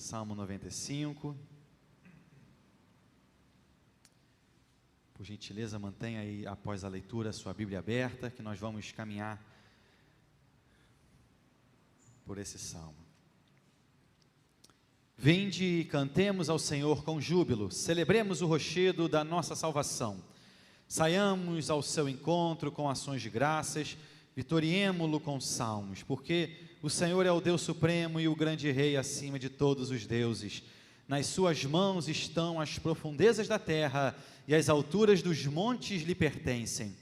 Salmo 95. Por gentileza, mantenha aí, após a leitura, a sua Bíblia aberta, que nós vamos caminhar por esse salmo. Vinde e cantemos ao Senhor com júbilo, celebremos o rochedo da nossa salvação. Saiamos ao seu encontro com ações de graças, vitoriemo-lo com salmos, porque o Senhor é o Deus supremo e o grande Rei acima de todos os deuses. Nas suas mãos estão as profundezas da terra e as alturas dos montes lhe pertencem.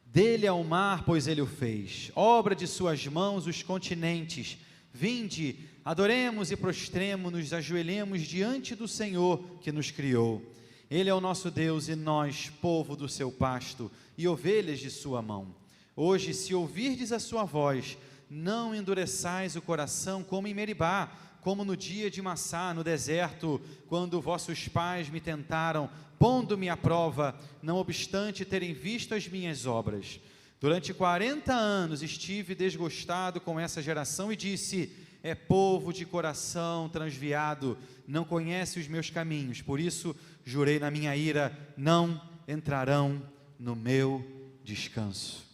Dele é o mar, pois ele o fez, obra de suas mãos os continentes. Vinde, adoremos e prostremo-nos, ajoelhemos diante do Senhor que nos criou. Ele é o nosso Deus e nós, povo do seu pasto e ovelhas de sua mão. Hoje, se ouvirdes a sua voz, não endureçais o coração como em Meribá, como no dia de Massá, no deserto, quando vossos pais me tentaram, pondo-me à prova, não obstante terem visto as minhas obras. Durante 40 anos estive desgostado com essa geração e disse: é povo de coração transviado, não conhece os meus caminhos, por isso jurei na minha ira, não entrarão no meu descanso.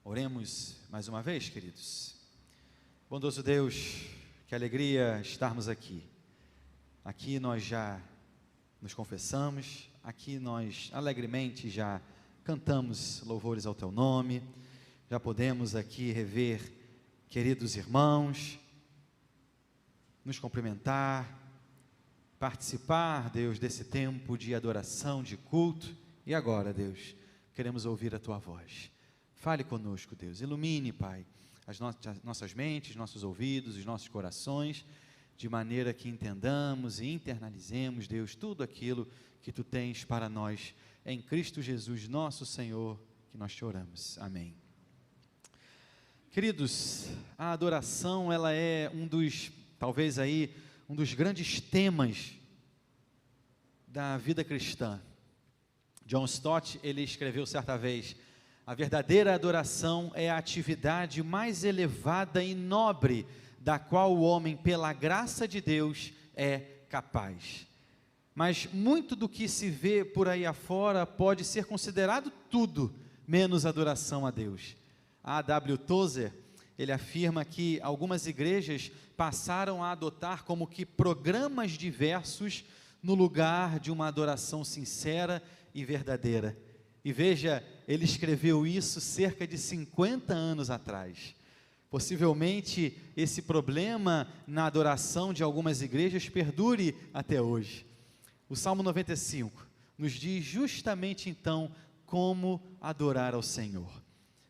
Oremos mais uma vez, queridos. Bondoso Deus, que alegria estarmos aqui. Aqui nós já nos confessamos, aqui nós alegremente já cantamos louvores ao Teu nome, já podemos aqui rever queridos irmãos, nos cumprimentar, participar, Deus, desse tempo de adoração, de culto. E agora, Deus, queremos ouvir a Tua voz. Fale conosco, Deus, ilumine, Pai, as nossas mentes, nossos ouvidos, os nossos corações, de maneira que entendamos e internalizemos, Deus, tudo aquilo que Tu tens para nós, em Cristo Jesus, nosso Senhor, que nós te oramos. Amém. Queridos, a adoração, ela é talvez aí, um dos grandes temas da vida cristã. John Stott, ele escreveu certa vez: a verdadeira adoração é a atividade mais elevada e nobre da qual o homem, pela graça de Deus, é capaz. Mas muito do que se vê por aí afora pode ser considerado tudo menos adoração a Deus. A A.W. Tozer, ele afirma que algumas igrejas passaram a adotar como que programas diversos no lugar de uma adoração sincera e verdadeira. E veja, ele escreveu isso cerca de 50 anos atrás. Possivelmente esse problema na adoração de algumas igrejas perdure até hoje. O Salmo 95 nos diz justamente então como adorar ao Senhor.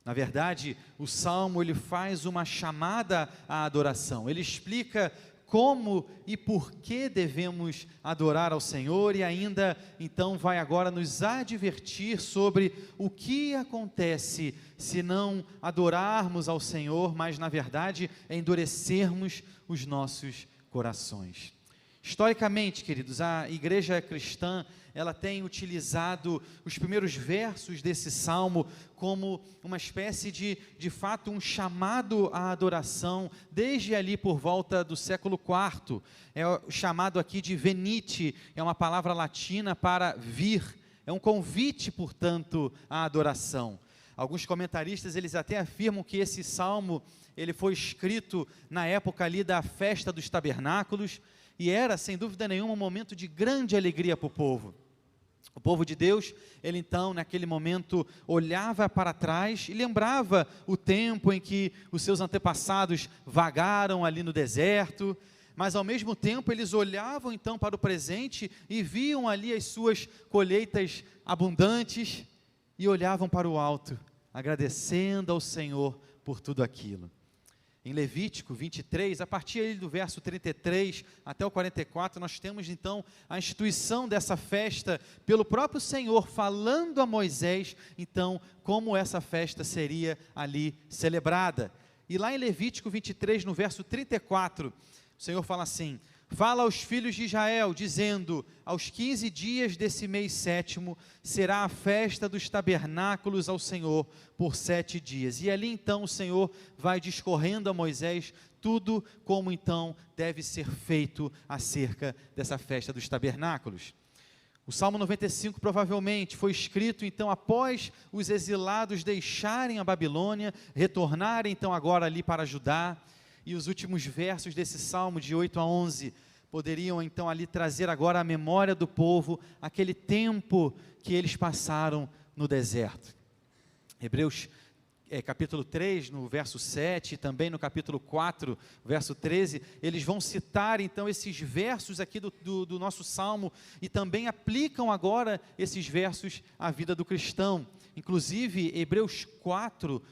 Na verdade, o Salmo ele faz uma chamada à adoração. Ele explica como e por que devemos adorar ao Senhor e ainda, então, vai agora nos advertir sobre o que acontece se não adorarmos ao Senhor, mas, na verdade, endurecermos os nossos corações. Historicamente, queridos, a igreja cristã, ela tem utilizado os primeiros versos desse salmo como uma espécie de fato, um chamado à adoração, desde ali por volta do século IV. É o chamado aqui de venite, é uma palavra latina para vir, é um convite, portanto, à adoração. Alguns comentaristas, eles até afirmam que esse salmo, ele foi escrito na época ali da festa dos tabernáculos, e era, sem dúvida nenhuma, um momento de grande alegria para o povo. O povo de Deus, ele então, naquele momento, olhava para trás e lembrava o tempo em que os seus antepassados vagaram ali no deserto, mas ao mesmo tempo eles olhavam então para o presente e viam ali as suas colheitas abundantes e olhavam para o alto, agradecendo ao Senhor por tudo aquilo. Em Levítico 23, a partir do verso 33 até o 44, nós temos então a instituição dessa festa pelo próprio Senhor, falando a Moisés, então, como essa festa seria ali celebrada. E lá em Levítico 23, no verso 34, o Senhor fala assim: fala aos filhos de Israel, dizendo, aos 15 dias desse mês sétimo, será a festa dos tabernáculos ao Senhor, por 7 dias. E ali então o Senhor vai discorrendo a Moisés tudo como então deve ser feito acerca dessa festa dos tabernáculos. O Salmo 95 provavelmente foi escrito então após os exilados deixarem a Babilônia, retornarem então agora ali para Judá, e os últimos versos desse Salmo de 8 a 11 poderiam então ali trazer agora à memória do povo aquele tempo que eles passaram no deserto. Hebreus capítulo 3, no verso 7, e também no capítulo 4, verso 13, eles vão citar então esses versos aqui do nosso Salmo, e também aplicam agora esses versos à vida do cristão. Inclusive, Hebreus 4,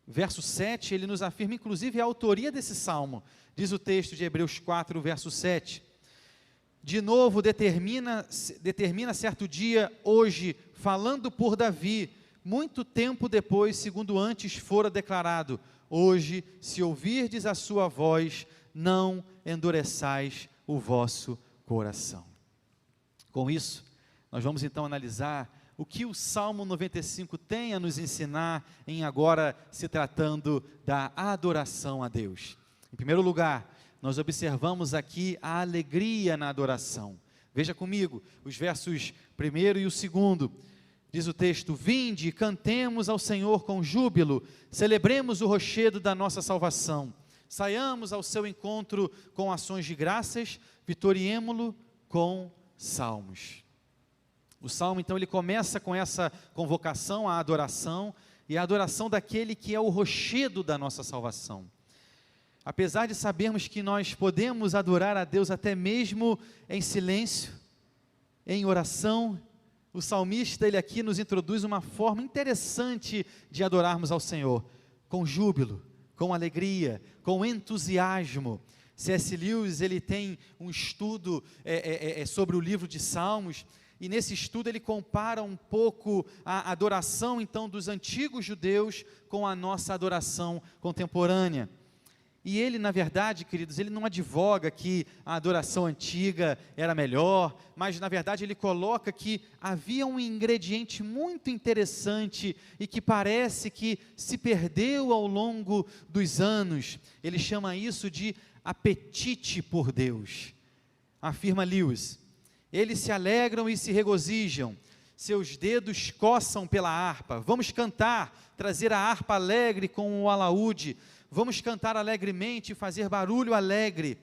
verso 7, ele nos afirma inclusive a autoria desse Salmo. Diz o texto de Hebreus 4, verso 7, de novo determina certo dia, hoje, falando por Davi, muito tempo depois, segundo antes fora declarado, hoje, se ouvirdes a sua voz, não endureçais o vosso coração. Com isso, nós vamos então analisar o que o Salmo 95 tem a nos ensinar em agora se tratando da adoração a Deus. Em primeiro lugar, nós observamos aqui a alegria na adoração. Veja comigo, os versos 1 e o 2. Diz o texto: vinde, cantemos ao Senhor com júbilo, celebremos o rochedo da nossa salvação, saiamos ao seu encontro com ações de graças, vitoriemo-lo com salmos. O salmo então ele começa com essa convocação à adoração, e a adoração daquele que é o rochedo da nossa salvação. Apesar de sabermos que nós podemos adorar a Deus até mesmo em silêncio, em oração, o salmista, ele aqui nos introduz uma forma interessante de adorarmos ao Senhor, com júbilo, com alegria, com entusiasmo. C.S. Lewis, ele tem um estudo sobre o livro de Salmos, e nesse estudo ele compara um pouco a adoração, então, dos antigos judeus com a nossa adoração contemporânea. E ele, na verdade, queridos, ele não advoga que a adoração antiga era melhor, mas, na verdade, ele coloca que havia um ingrediente muito interessante e que parece que se perdeu ao longo dos anos. Ele chama isso de apetite por Deus. Afirma Lewis: eles se alegram e se regozijam, seus dedos coçam pela harpa. Vamos cantar, trazer a harpa alegre com o alaúde. Vamos cantar alegremente e fazer barulho alegre.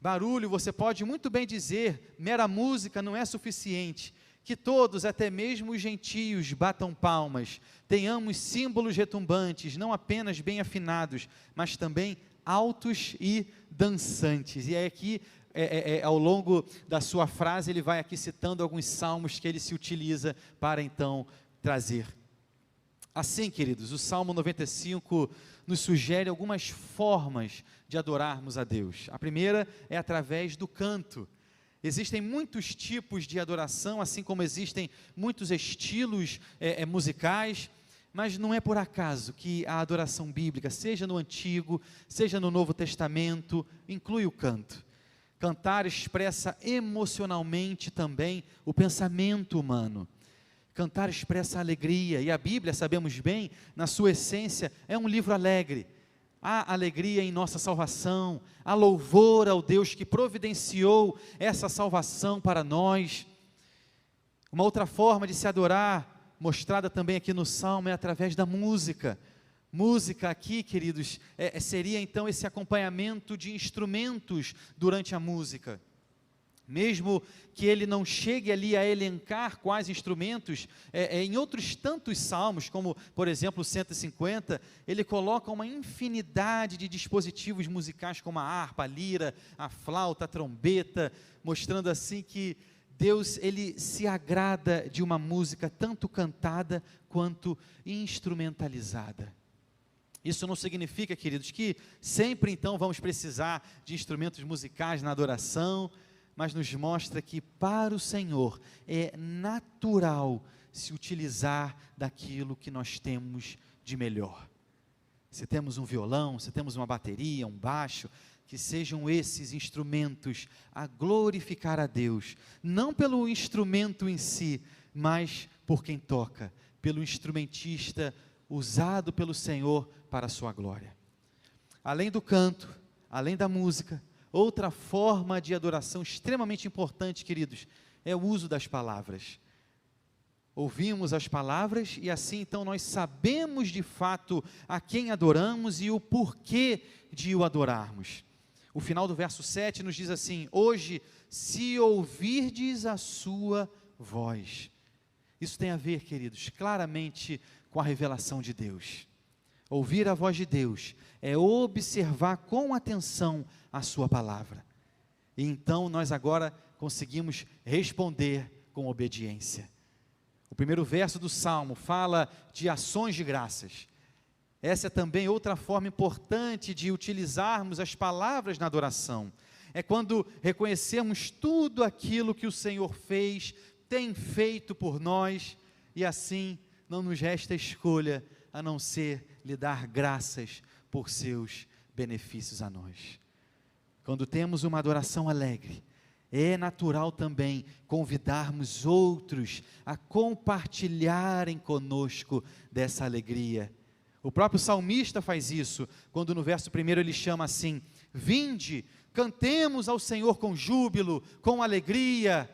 Barulho, você pode muito bem dizer, mera música não é suficiente. Que todos, até mesmo os gentios, batam palmas. Tenhamos símbolos retumbantes, não apenas bem afinados, mas também altos e dançantes. E aqui, ao longo da sua frase, ele vai aqui citando alguns salmos que ele se utiliza para então trazer. Assim, queridos, o Salmo 95 nos sugere algumas formas de adorarmos a Deus. A primeira é através do canto. Existem muitos tipos de adoração, assim como existem muitos estilos musicais, mas não é por acaso que a adoração bíblica, seja no Antigo, seja no Novo Testamento, inclui o canto. Cantar expressa emocionalmente também o pensamento humano. Cantar expressa alegria, e a Bíblia, sabemos bem, na sua essência, é um livro alegre. Há alegria em nossa salvação, há louvor ao Deus que providenciou essa salvação para nós. Uma outra forma de se adorar, mostrada também aqui no Salmo, é através da música. Música aqui, queridos, seria então esse acompanhamento de instrumentos durante a música. Mesmo que ele não chegue ali a elencar quais instrumentos, em outros tantos salmos, como por exemplo o 150, ele coloca uma infinidade de dispositivos musicais como a harpa, a lira, a flauta, a trombeta, mostrando assim que Deus, ele se agrada de uma música tanto cantada quanto instrumentalizada. Isso não significa, queridos, que sempre então vamos precisar de instrumentos musicais na adoração, mas nos mostra que para o Senhor é natural se utilizar daquilo que nós temos de melhor. Se temos um violão, se temos uma bateria, um baixo, que sejam esses instrumentos a glorificar a Deus, não pelo instrumento em si, mas por quem toca, pelo instrumentista usado pelo Senhor para a sua glória. Além do canto, além da música, outra forma de adoração extremamente importante, queridos, é o uso das palavras. Ouvimos as palavras e assim então nós sabemos de fato a quem adoramos e o porquê de o adorarmos. O final do verso 7 nos diz assim: hoje, se ouvirdes a sua voz. Isso tem a ver, queridos, claramente com a revelação de Deus. Ouvir a voz de Deus é observar com atenção a sua palavra. E então nós agora conseguimos responder com obediência. O primeiro verso do Salmo fala de ações de graças. Essa é também outra forma importante de utilizarmos as palavras na adoração. É quando reconhecemos tudo aquilo que o Senhor fez, tem feito por nós, e assim não nos resta escolha a não ser lhe dar graças por seus benefícios a nós. Quando temos uma adoração alegre, é natural também convidarmos outros a compartilharem conosco dessa alegria. O próprio salmista faz isso, quando no verso 1 ele chama assim: vinde, cantemos ao Senhor com júbilo, com alegria.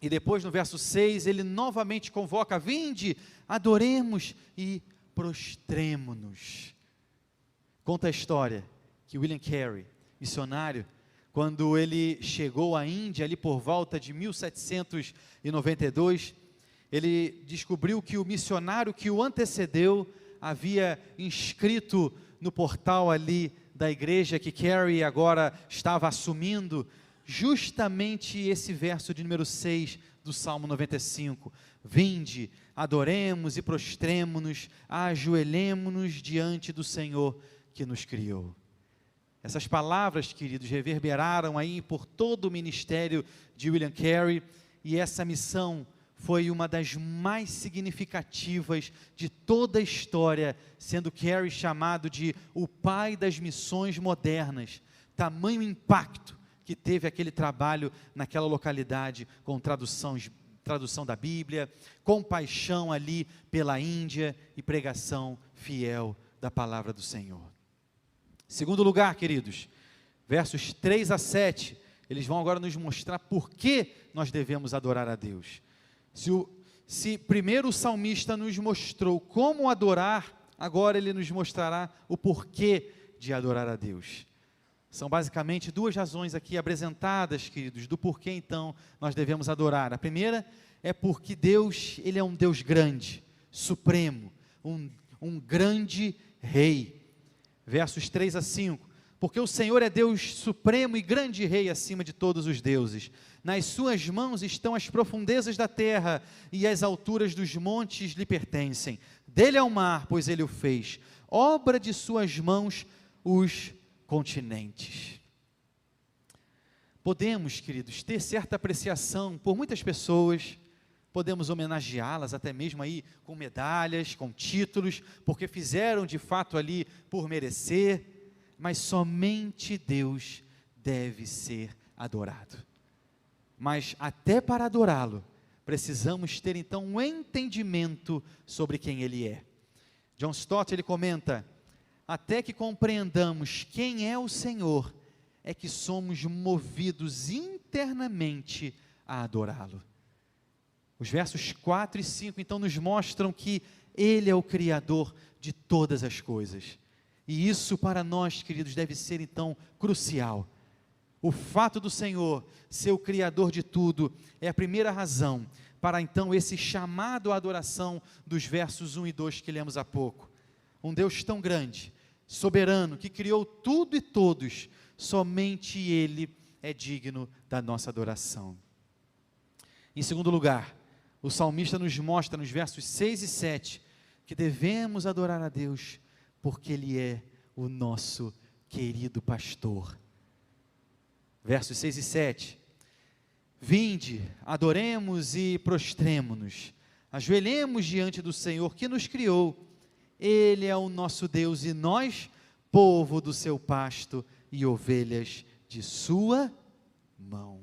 E depois no verso 6 ele novamente convoca: vinde, adoremos e prostremo-nos. Conta a história que William Carey, missionário, quando ele chegou à Índia, ali por volta de 1792, ele descobriu que o missionário que o antecedeu havia inscrito no portal ali da igreja que Carey agora estava assumindo, justamente esse verso de número 6 do Salmo 95. Vinde, adoremos e prostremo-nos, ajoelhemo-nos diante do Senhor que nos criou. Essas palavras, queridos, reverberaram aí por todo o ministério de William Carey, e essa missão foi uma das mais significativas de toda a história, sendo Carey chamado de o pai das missões modernas. Tamanho impacto que teve aquele trabalho naquela localidade, com tradução da Bíblia, compaixão ali pela Índia e pregação fiel da palavra do Senhor. Segundo lugar, queridos, versos 3 a 7, eles vão agora nos mostrar por que nós devemos adorar a Deus. Se primeiro o salmista nos mostrou como adorar, agora ele nos mostrará o porquê de adorar a Deus. São basicamente duas razões aqui apresentadas, queridos, do porquê então nós devemos adorar. A primeira é porque Deus, Ele é um Deus grande, supremo, um grande Rei. Versos 3 a 5, porque o Senhor é Deus supremo e grande Rei acima de todos os deuses. Nas suas mãos estão as profundezas da terra, e as alturas dos montes lhe pertencem. Dele é o mar, pois ele o fez. Obra de suas mãos os continentes. Podemos, queridos, ter certa apreciação por muitas pessoas, podemos homenageá-las até mesmo aí com medalhas, com títulos, porque fizeram de fato ali por merecer, mas somente Deus deve ser adorado. Mas até para adorá-lo, precisamos ter então um entendimento sobre quem Ele é. John Stott, ele comenta: até que compreendamos quem é o Senhor, é que somos movidos internamente a adorá-lo. Os versos 4 e 5 então nos mostram que Ele é o Criador de todas as coisas. E isso para nós, queridos, deve ser então crucial. O fato do Senhor ser o Criador de tudo é a primeira razão para então esse chamado à adoração dos versos 1 e 2 que lemos há pouco. Um Deus tão grande, soberano, que criou tudo e todos, somente Ele é digno da nossa adoração. Em segundo lugar, o salmista nos mostra nos versos 6 e 7 que devemos adorar a Deus porque Ele é o nosso querido pastor. Versos 6 e 7: vinde, adoremos e prostremo-nos, ajoelhemos diante do Senhor que nos criou. Ele é o nosso Deus e nós, povo do seu pasto e ovelhas de sua mão.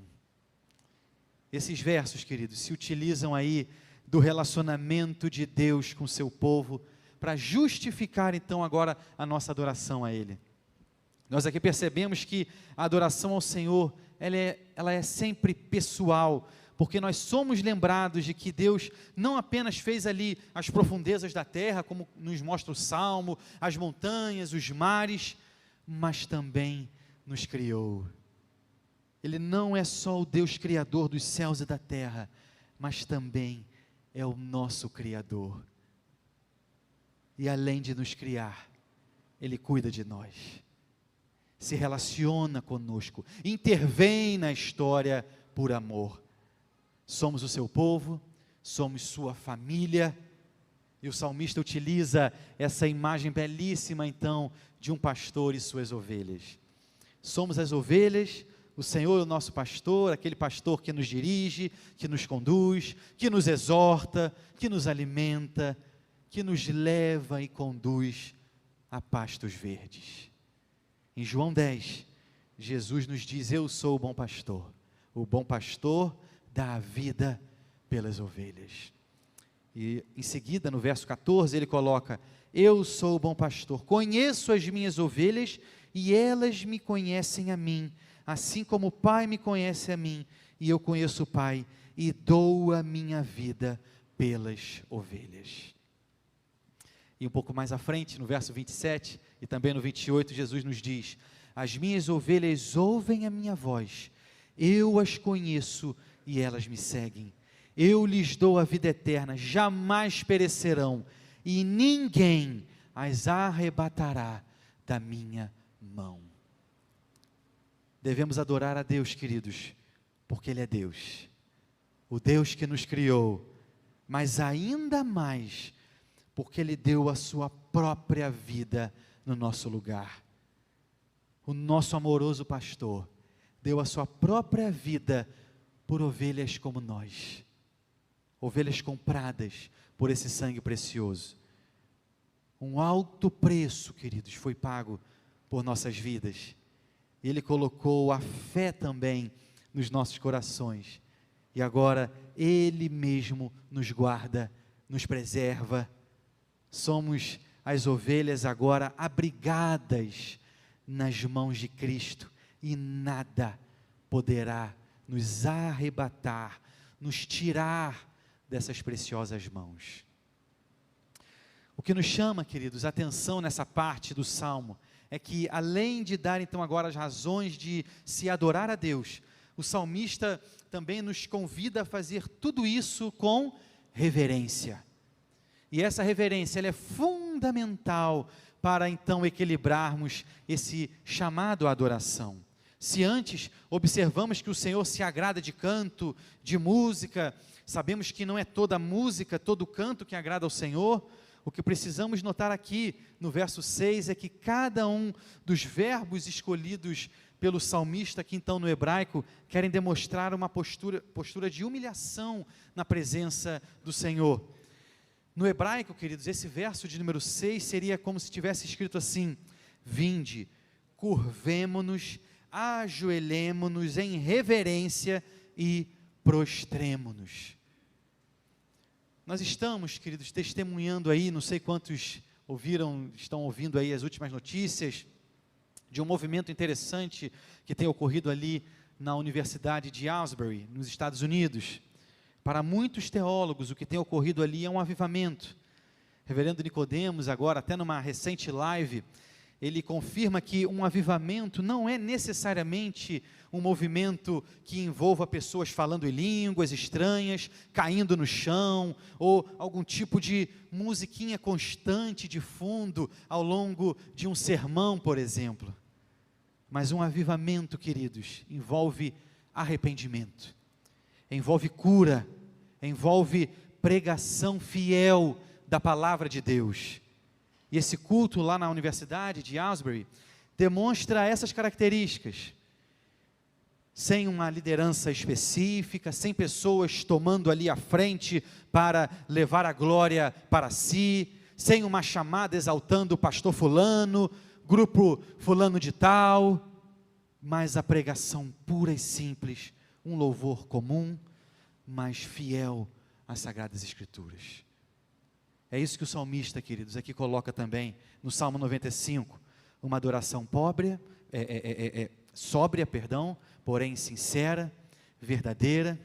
Esses versos, queridos, se utilizam aí do relacionamento de Deus com seu povo, para justificar então agora a nossa adoração a Ele. Nós aqui percebemos que a adoração ao Senhor, ela é sempre pessoal, porque nós somos lembrados de que Deus não apenas fez ali as profundezas da terra, como nos mostra o Salmo, as montanhas, os mares, mas também nos criou. Ele não é só o Deus criador dos céus e da terra, mas também é o nosso Criador. E além de nos criar, Ele cuida de nós, se relaciona conosco, intervém na história por amor. Somos o seu povo, somos sua família, e o salmista utiliza essa imagem belíssima então, de um pastor e suas ovelhas. Somos as ovelhas, o Senhor é o nosso pastor, aquele pastor que nos dirige, que nos conduz, que nos exorta, que nos alimenta, que nos leva e conduz a pastos verdes. Em João 10, Jesus nos diz: eu sou o bom pastor dá a vida pelas ovelhas. E em seguida, no verso 14, ele coloca: eu sou o bom pastor, conheço as minhas ovelhas e elas me conhecem a mim, assim como o Pai me conhece a mim, e eu conheço o Pai, e dou a minha vida pelas ovelhas. E um pouco mais à frente, no verso 27 e também no 28, Jesus nos diz: as minhas ovelhas ouvem a minha voz, eu as conheço e elas me seguem. Eu lhes dou a vida eterna, jamais perecerão, e ninguém as arrebatará da minha mão. Devemos adorar a Deus, queridos, porque Ele é Deus, o Deus que nos criou, mas ainda mais, porque Ele deu a sua própria vida no nosso lugar. O nosso amoroso pastor deu a sua própria vida por ovelhas como nós, ovelhas compradas por esse sangue precioso. Um alto preço, queridos, foi pago por nossas vidas. Ele colocou a fé também nos nossos corações, e agora Ele mesmo nos guarda, nos preserva. Somos as ovelhas agora abrigadas nas mãos de Cristo, e nada poderá nos arrebatar, nos tirar dessas preciosas mãos. O que nos chama, queridos, atenção nessa parte do Salmo, é que além de dar então agora as razões de se adorar a Deus, o salmista também nos convida a fazer tudo isso com reverência. E essa reverência, ela é fundamental para então equilibrarmos esse chamado à adoração. Se antes observamos que o Senhor se agrada de canto, de música, sabemos que não é toda música, todo canto que agrada ao Senhor. O que precisamos notar aqui no verso 6 é que cada um dos verbos escolhidos pelo salmista aqui então no hebraico, querem demonstrar uma postura de humilhação na presença do Senhor. No hebraico, queridos, esse verso de número 6 seria como se tivesse escrito assim: vinde, curvemo-nos, ajoelhemo-nos em reverência e prostremo-nos. Nós estamos, queridos, testemunhando aí, não sei quantos estão ouvindo aí as últimas notícias, de um movimento interessante que tem ocorrido ali na Universidade de Asbury, nos Estados Unidos. Para muitos teólogos, o que tem ocorrido ali é um avivamento. Reverendo Nicodemos, agora, até numa recente live, ele confirma que um avivamento não é necessariamente um movimento que envolva pessoas falando em línguas estranhas, caindo no chão, ou algum tipo de musiquinha constante de fundo ao longo de um sermão, por exemplo. Mas um avivamento, queridos, envolve arrependimento, envolve cura, envolve pregação fiel da palavra de Deus. E esse culto lá na Universidade de Asbury demonstra essas características, sem uma liderança específica, sem pessoas tomando ali a frente para levar a glória para si, sem uma chamada exaltando o pastor fulano, grupo fulano de tal, mas a pregação pura e simples, um louvor comum, mas fiel às Sagradas Escrituras. É isso que o salmista, queridos, aqui coloca também no Salmo 95, uma adoração pobre, sóbria, perdão, porém sincera, verdadeira,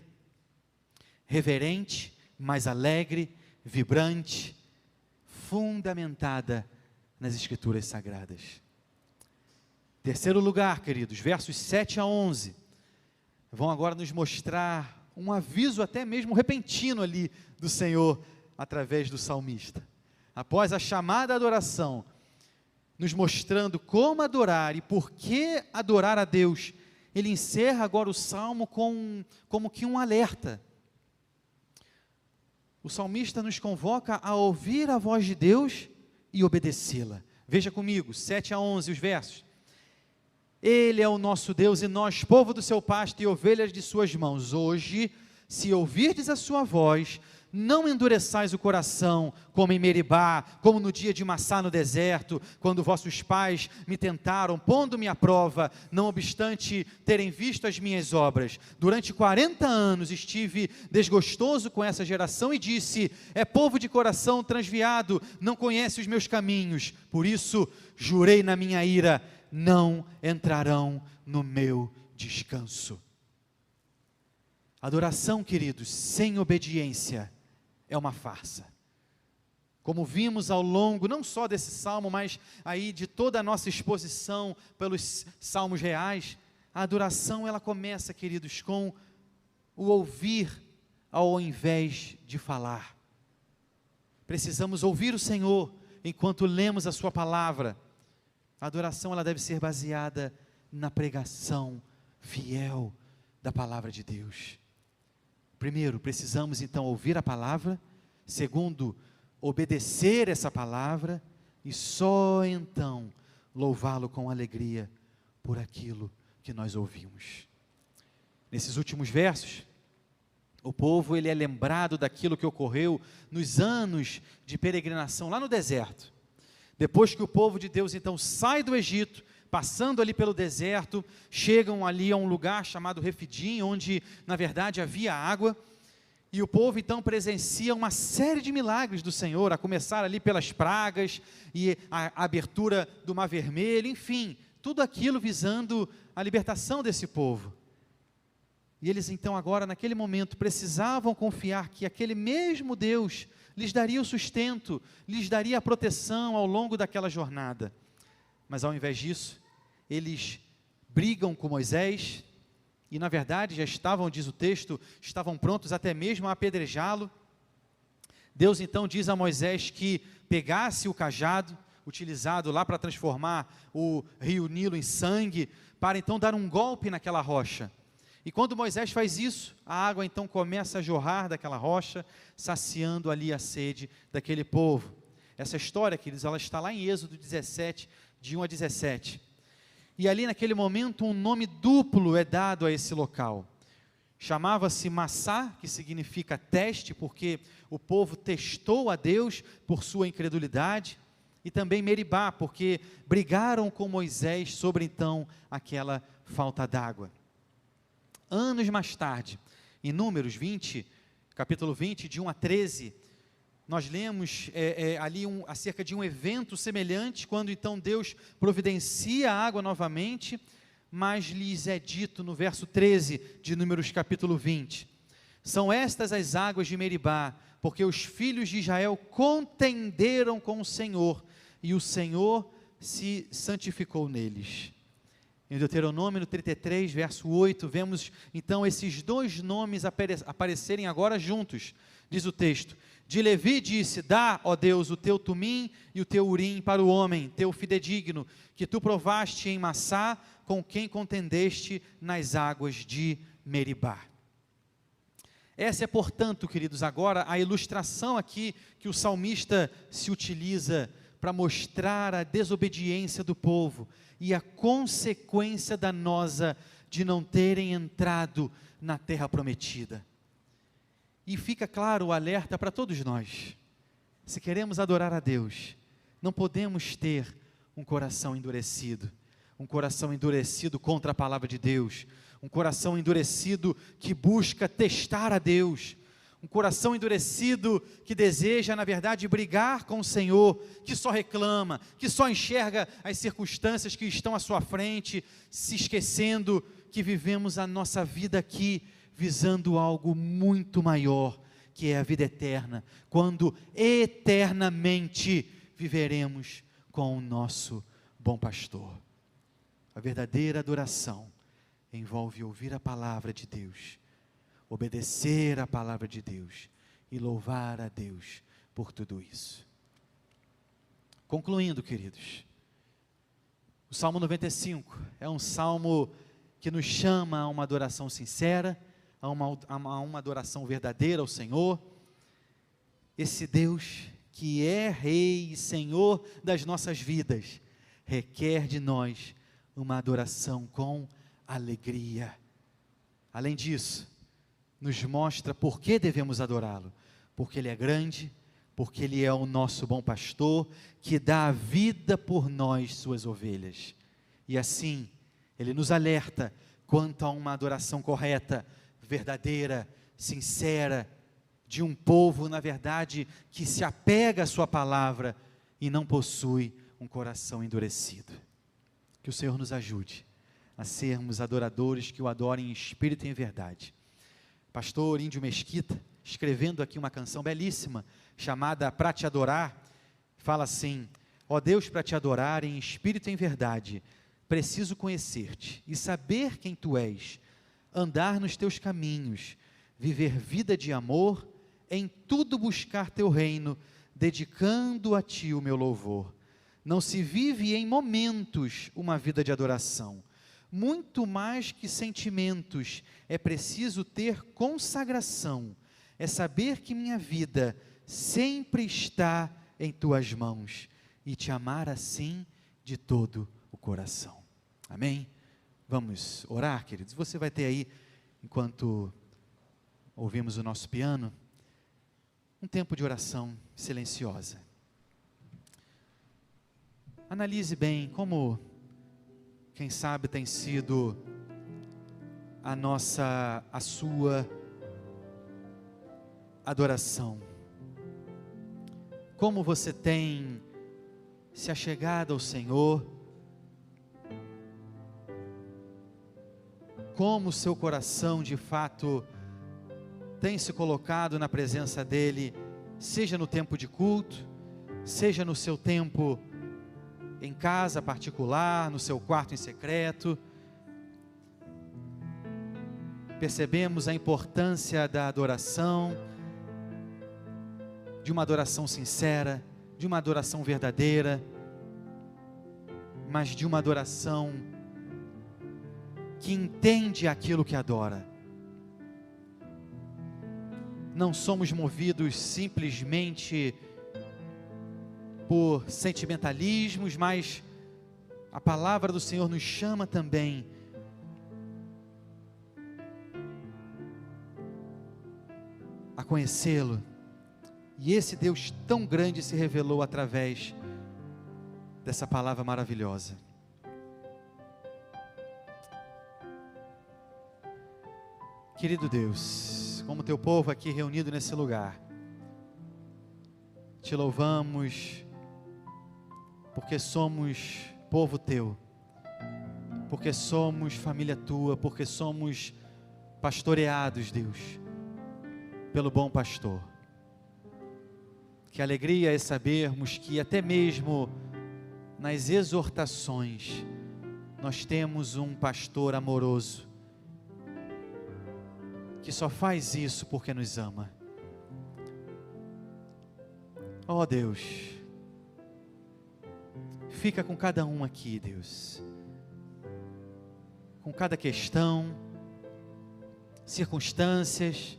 reverente, mas alegre, vibrante, fundamentada nas Escrituras Sagradas. Terceiro lugar, queridos, versos 7 a 11, vão agora nos mostrar um aviso até mesmo repentino ali do Senhor, através do salmista. Após a chamada adoração, nos mostrando como adorar e por que adorar a Deus, ele encerra agora o salmo como que um alerta. O salmista nos convoca a ouvir a voz de Deus e obedecê-la. Veja comigo, 7 a 11 os versos. Ele é o nosso Deus e nós, povo do seu pasto e ovelhas de suas mãos. Hoje, se ouvirdes a sua voz, não endureçais o coração, como em Meribá, como no dia de Massá no deserto, quando vossos pais me tentaram, pondo-me à prova, não obstante terem visto as minhas obras. Durante 40 anos estive desgostoso com essa geração e disse, é povo de coração transviado, não conhece os meus caminhos. Por isso, jurei na minha ira, não entrarão no meu descanso. Adoração, queridos, sem obediência é uma farsa. Como vimos ao longo, não só desse salmo, mas aí de toda a nossa exposição pelos salmos reais, a adoração ela começa, queridos, com o ouvir ao invés de falar. Precisamos ouvir o Senhor enquanto lemos a sua palavra. A adoração ela deve ser baseada na pregação fiel da palavra de Deus. Primeiro, precisamos então ouvir a palavra. Segundo, obedecer essa palavra. E só então louvá-lo com alegria por aquilo que nós ouvimos. Nesses últimos versos, o povo ele é lembrado daquilo que ocorreu nos anos de peregrinação lá no deserto. Depois que o povo de Deus então sai do Egito, passando ali pelo deserto, chegam ali a um lugar chamado Refidim, onde na verdade havia água, e o povo então presencia uma série de milagres do Senhor, a começar ali pelas pragas, e a abertura do Mar Vermelho, enfim, tudo aquilo visando a libertação desse povo. E eles então agora naquele momento precisavam confiar que aquele mesmo Deus lhes daria o sustento, lhes daria a proteção ao longo daquela jornada. Mas ao invés disso, eles brigam com Moisés, e na verdade já estavam, diz o texto, estavam prontos até mesmo a apedrejá-lo. Deus então diz a Moisés que pegasse o cajado, utilizado lá para transformar o rio Nilo em sangue, para então dar um golpe naquela rocha. E quando Moisés faz isso, a água então começa a jorrar daquela rocha, saciando ali a sede daquele povo. Essa história, queridos, ela está lá em Êxodo 17, de 1 a 17. E ali naquele momento um nome duplo é dado a esse local. Chamava-se Massá, que significa teste, porque o povo testou a Deus por sua incredulidade, e também Meribá, porque brigaram com Moisés sobre então aquela falta d'água. Anos mais tarde, em Números 20, capítulo 20, de 1 a 13, nós lemos ali acerca de um evento semelhante, quando então Deus providencia a água novamente, mas lhes é dito no verso 13 de Números capítulo 20, são estas as águas de Meribá, porque os filhos de Israel contenderam com o Senhor, e o Senhor se santificou neles. Em Deuteronômio 33, verso 8, vemos então esses dois nomes aparecerem agora juntos. Diz o texto, de Levi disse, dá, ó Deus, o teu tumim e o teu urim para o homem, teu fidedigno, que tu provaste em Massá, com quem contendeste nas águas de Meribá. Essa é, portanto, queridos, agora a ilustração aqui que o salmista se utiliza para mostrar a desobediência do povo e a consequência danosa de não terem entrado na terra prometida. E fica claro o alerta para todos nós. Se queremos adorar a Deus, não podemos ter um coração endurecido contra a palavra de Deus, um coração endurecido que busca testar a Deus, um coração endurecido que deseja, na verdade, brigar com o Senhor, que só reclama, que só enxerga as circunstâncias que estão à sua frente, se esquecendo que vivemos a nossa vida aqui visando algo muito maior, que é a vida eterna, quando eternamente viveremos com o nosso bom pastor. A verdadeira adoração envolve ouvir a palavra de Deus, obedecer a palavra de Deus e louvar a Deus por tudo isso. Concluindo, queridos, o Salmo 95 é um salmo que nos chama a uma adoração sincera, a uma adoração verdadeira ao Senhor. Esse Deus que é Rei e Senhor das nossas vidas, requer de nós uma adoração com alegria. Além disso, nos mostra por que devemos adorá-lo, porque Ele é grande, porque Ele é o nosso bom pastor, que dá a vida por nós, suas ovelhas, e assim, Ele nos alerta quanto a uma adoração correta, verdadeira, sincera, de um povo, na verdade, que se apega à sua palavra, e não possui um coração endurecido. Que o Senhor nos ajude a sermos adoradores que o adorem em espírito e em verdade. Pastor Índio Mesquita, escrevendo aqui uma canção belíssima, chamada Pra Te Adorar, fala assim: ó Deus, para te adorar em espírito e em verdade, preciso conhecer-te e saber quem tu és, andar nos teus caminhos, viver vida de amor, em tudo buscar teu reino, dedicando a ti o meu louvor. Não se vive em momentos uma vida de adoração, muito mais que sentimentos, é preciso ter consagração, é saber que minha vida sempre está em tuas mãos, e te amar assim de todo o coração. Amém? Vamos orar, queridos. Você vai ter aí, enquanto ouvimos o nosso piano, um tempo de oração silenciosa. Analise bem como, quem sabe, tem sido a sua adoração. Como você tem se achegado ao Senhor, como o seu coração de fato tem se colocado na presença dEle, seja no tempo de culto, seja no seu tempo em casa particular, no seu quarto em secreto. Percebemos a importância da adoração, de uma adoração sincera, de uma adoração verdadeira, mas de uma adoração que entende aquilo que adora. Não somos movidos simplesmente por sentimentalismos, mas a palavra do Senhor nos chama também a conhecê-lo. E esse Deus tão grande se revelou através dessa palavra maravilhosa. Querido Deus, como teu povo aqui reunido nesse lugar, te louvamos, porque somos povo teu, porque somos família tua, porque somos pastoreados, Deus, pelo bom pastor. Que alegria é sabermos que até mesmo nas exortações nós temos um pastor amoroso, que só faz isso porque nos ama. Ó Deus, fica com cada um aqui, Deus, com cada questão, circunstâncias.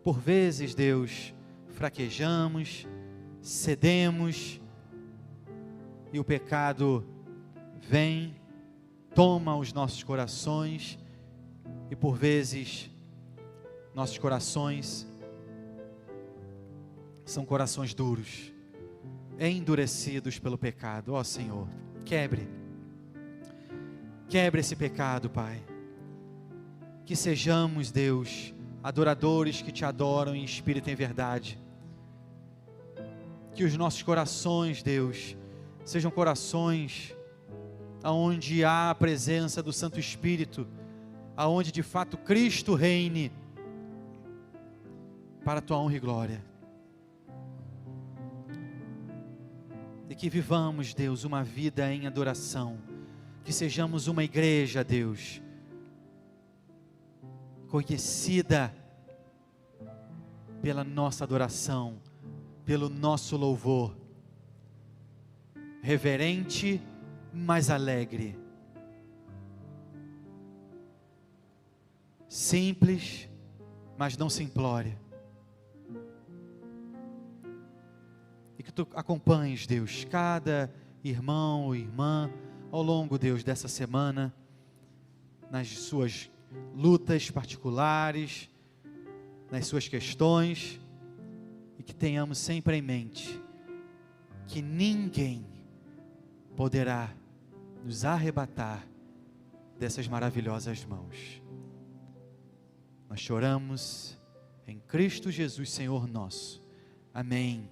Por vezes, Deus, fraquejamos, cedemos, e o pecado vem, toma os nossos corações, e por vezes, nossos corações são corações duros, endurecidos pelo pecado. Ó Senhor, quebre esse pecado, Pai, que sejamos, Deus, adoradores que te adoram em espírito e em verdade. Que os nossos corações, Deus, sejam corações aonde há a presença do Santo Espírito, aonde de fato Cristo reine, para a tua honra e glória. E que vivamos, Deus, uma vida em adoração, que sejamos uma igreja, Deus, conhecida pela nossa adoração, pelo nosso louvor, reverente, mas alegre, simples, mas não simplória. E que tu acompanhes, Deus, cada irmão ou irmã ao longo, Deus, dessa semana, nas suas lutas particulares, nas suas questões, e que tenhamos sempre em mente que ninguém poderá nos arrebatar dessas maravilhosas mãos. Nós choramos em Cristo Jesus, Senhor nosso. Amém.